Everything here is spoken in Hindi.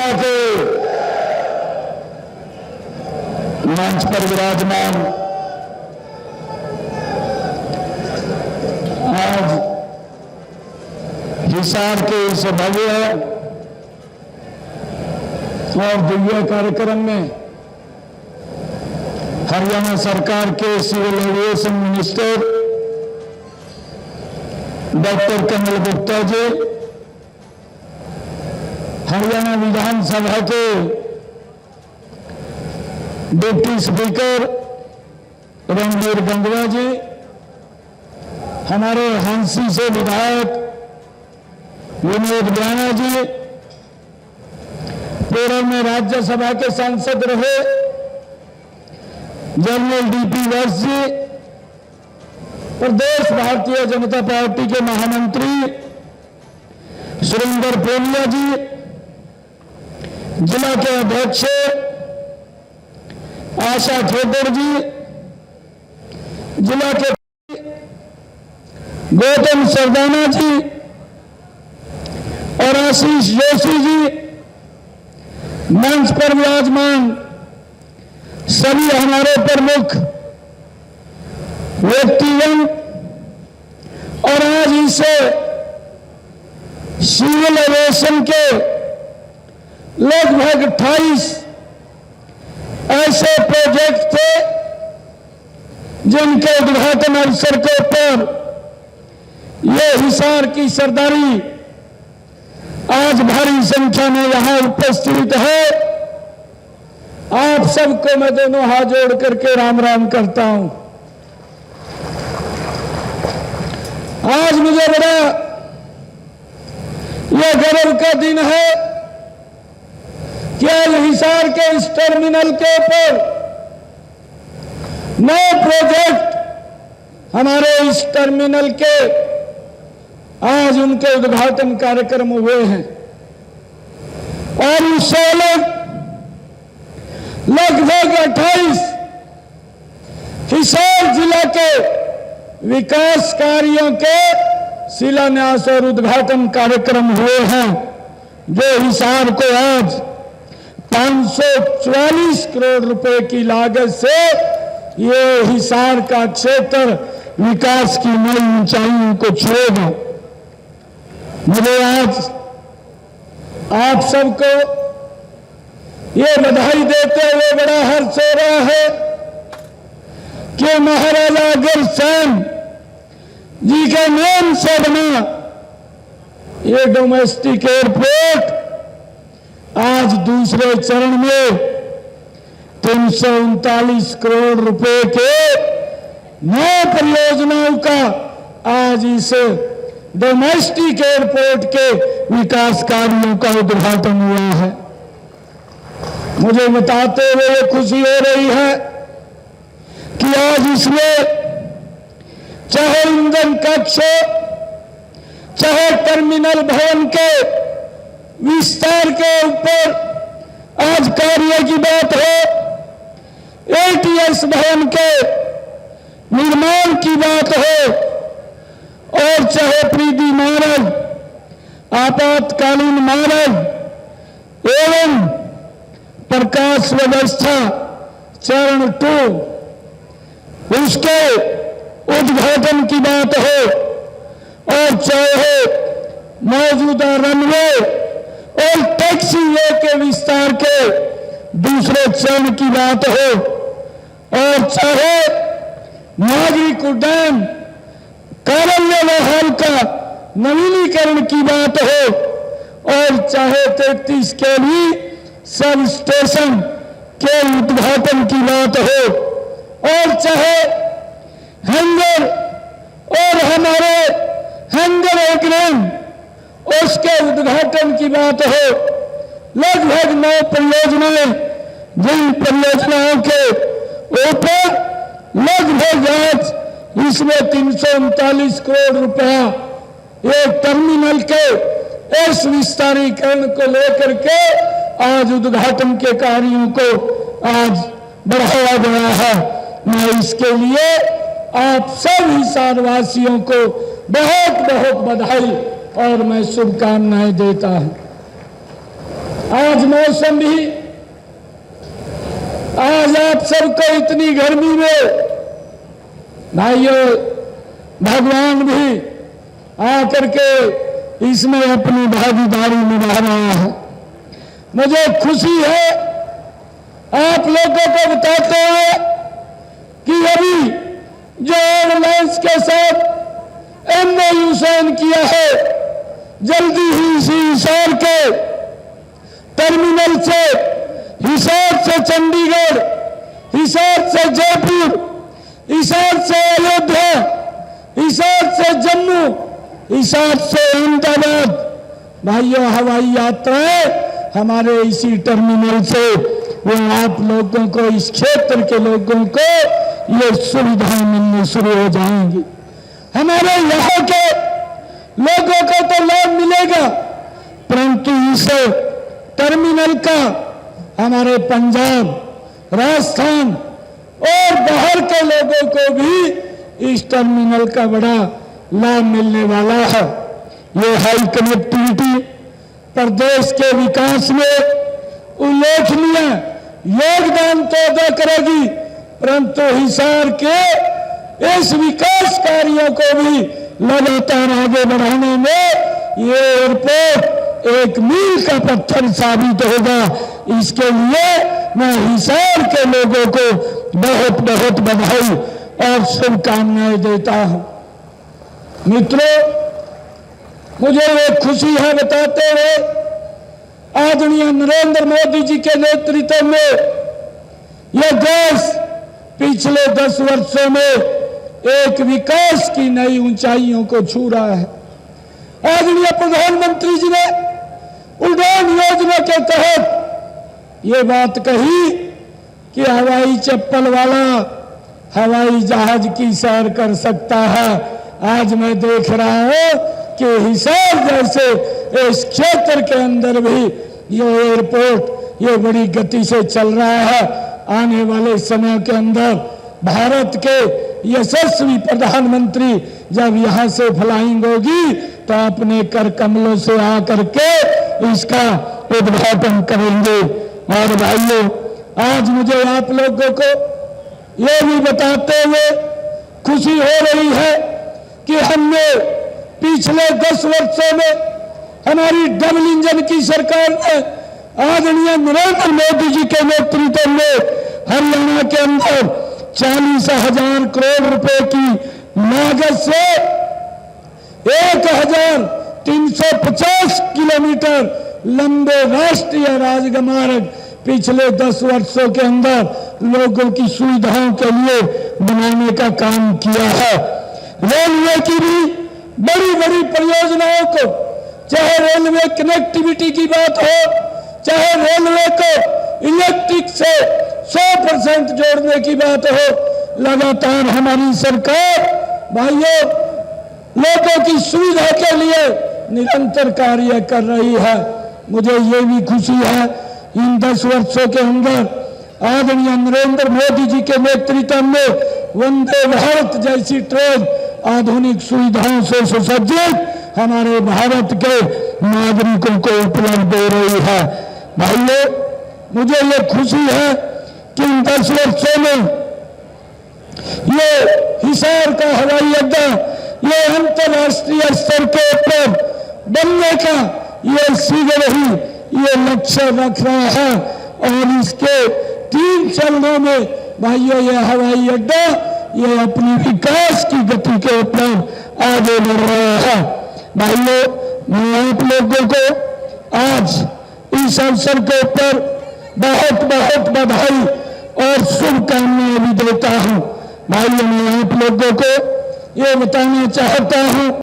माता के मंच पर विराजमान आज हिसार के इस भव्य और दिव्य कार्यक्रम में हरियाणा सरकार के सिविल एविएशन मिनिस्टर डॉक्टर कमल गुप्ता जी, हरियाणा विधानसभा के डिप्टी स्पीकर रणबीर गंगवा जी, हमारे हांसी से विधायक विनोद ब्याना जी, पूर्व में राज्यसभा के सांसद रहे जनरल डीपी वैस जी, प्रदेश भारतीय जनता पार्टी के महामंत्री सुरेंद्र पोलिया जी, जिला के अध्यक्ष आशा ठोकर जी, जिला के गौतम सरदाना जी और आशीष जोशी जी, मंच पर विराजमान सभी हमारे प्रमुख व्यक्तिगण और आज इसे सिविल एविएशन के लगभग 28 ऐसे प्रोजेक्ट थे जिनके उद्घाटन अवसर के ऊपर ये हिसार की सरदारी आज भारी संख्या में यहां उपस्थित है। आप सबको मैं दोनों हाथ जोड़ करके राम राम करता हूं। आज मुझे बड़ा यह गर्व का दिन है कि आज हिसार के इस टर्मिनल के ऊपर नए प्रोजेक्ट हमारे इस टर्मिनल के आज उनके उद्घाटन कार्यक्रम हुए हैं और उससे लगभग 28 हिसार जिला के विकास कार्यों के शिलान्यास और उद्घाटन कार्यक्रम हुए हैं, जो हिसार को आज 544 करोड़ रुपए की लागत से ये हिसार का क्षेत्र विकास की नई ऊंचाइयों को छुएगा। मुझे आज आप सबको ये बधाई देते हुए बड़ा हर्ष हो रहा है कि महाराजा अग्रसेन जी के नाम से बना ये डोमेस्टिक एयरपोर्ट आज दूसरे चरण में 339 करोड़ रुपए के नए परियोजनाओं का आज इस डोमेस्टिक एयरपोर्ट के विकास कार्यों का उद्घाटन हुआ है। मुझे बताते हुए ये खुशी हो रही है कि आज इसमें चाहे इंधन कक्ष, चाहे टर्मिनल भवन के विस्तार के ऊपर आज कार्य की बात हो, एटीएस भवन के निर्माण की बात हो और चाहे प्रीति मार्ग, आपातकालीन मार्ग एवं प्रकाश व्यवस्था चरण 2 उसके उद्घाटन की बात हो और चाहे मौजूदा रनवे और टैक्सीवे के विस्तार के दूसरे चरण की बात हो और चाहे नागरिक उड्डयन कार्यालय हाल का नवीनीकरण की बात हो और चाहे 33 के भी सब स्टेशन के उद्घाटन की बात हो और चाहे हैंगर और हमारे हैंगर एग्रेन उसके उद्घाटन की बात हो, लगभग 9 परियोजनाएं, जिन परियोजनाओं के ऊपर लगभग आज इसमें 339 करोड़ रुपया एक टर्मिनल के इस विस्तारीकरण को लेकर के आज उद्घाटन के कार्यों को आज बढ़ाया गया है। मैं इसके लिए आप सब हिसारवासियों को बहुत बहुत बधाई और मैं शुभकामनाएं देता हूं। आज मौसम भी, आज आप सबको इतनी गर्मी में भाइयों भगवान भी आकर के इसमें अपनी भागीदारी निभा रहा है। मुझे खुशी है आप लोगों को बताते हुए कि अभी जो एयरलाइंस के साथ MOU साइन किया है, जल्दी ही इसी हिसार के टर्मिनल से, हिसार से चंडीगढ़, हिसार से जयपुर, हिसार से अयोध्या, हिसार से जम्मू, हिसार से अहमदाबाद, भाइयों हवाई यात्राएं हमारे इसी टर्मिनल से वो आप लोगों को, इस क्षेत्र के लोगों को ये सुविधाएं मिलनी शुरू हो जाएंगी। हमारे यहाँ के लोगों को तो लाभ मिलेगा, परंतु इस टर्मिनल का हमारे पंजाब, राजस्थान और बाहर के लोगों को भी इस टर्मिनल का बड़ा लाभ मिलने वाला है। ये हाई कनेक्टिविटी प्रदेश के विकास में उल्लेखनीय योगदान तो अदा करेगी, परंतु हिसार के इस विकास कार्यों को भी लगातार आगे बढ़ाने में ये एयरपोर्ट एक मील का पत्थर साबित होगा। इसके लिए मैं हिसार के लोगों को बहुत बहुत बधाई और शुभकामनाएं देता हूं। मित्रों, मुझे ये खुशी है बताते हुए आदरणीय नरेंद्र मोदी जी के नेतृत्व में यह देश पिछले 10 वर्षों में एक विकास की नई ऊंचाइयों को छू रहा है। आदरणीय प्रधानमंत्री जी ने उड़ान योजना के तहत ये बात कही कि हवाई चप्पल वाला हवाई जहाज की सैर कर सकता है। आज मैं देख रहा हूं कि हिसार जैसे इस क्षेत्र के अंदर भी ये एयरपोर्ट ये बड़ी गति से चल रहा है। आने वाले समय के अंदर भारत के यशस्वी प्रधानमंत्री जब यहाँ से फ्लाइंग होगी तो अपने कर कमलों से आकर के इसका उद्घाटन करेंगे। और भाइयों, आज मुझे आप लोगों को ये भी बताते हुए खुशी हो रही है कि हमने पिछले 10 वर्षों में हमारी डबल इंजन की सरकार ने आदरणीय नरेंद्र मोदी जी के नेतृत्व में हरियाणा के अंदर 40,000 करोड़ रुपए की लागत से 1,350 किलोमीटर लंबे राष्ट्रीय राजमार्ग पिछले 10 वर्षों के अंदर लोगों की सुविधाओं के लिए बनाने का काम किया है। रेलवे की भी बड़ी बड़ी परियोजनाओं को, चाहे रेलवे कनेक्टिविटी की बात हो, चाहे रेलवे को इलेक्ट्रिक से 100% जोड़ने की बात हो, लगातार हमारी सरकार भाइयों लोगों की सुविधा के लिए निरंतर कार्य कर रही है। मुझे ये भी खुशी है इन 10 वर्षों के अंदर आदरणीय नरेंद्र मोदी जी के नेतृत्व में वंदे भारत जैसी ट्रेन आधुनिक सुविधाओं से सुसज्जित हमारे भारत के नागरिकों को उपलब्ध हो रही है। भाइयों, मुझे ये खुशी है कि इन 10 वर्षों में ये हिसार का हवाई अड्डा ये अंतर्राष्ट्रीय स्तर के ऊपर बनने का ये शीघ्र ही ये लक्ष्य रख रहा है और इसके 3 चरणों में भाइयों ये हवाई अड्डा ये अपनी विकास की गति के ऊपर आगे बढ़ रहा है। भाइयों, मैं आप लोगों को आज इस अवसर के ऊपर बहुत बहुत बधाई और शुभकामनाएं भी देता हूं। भाइयों, मैं आप लोगों को ये बताना चाहता हूं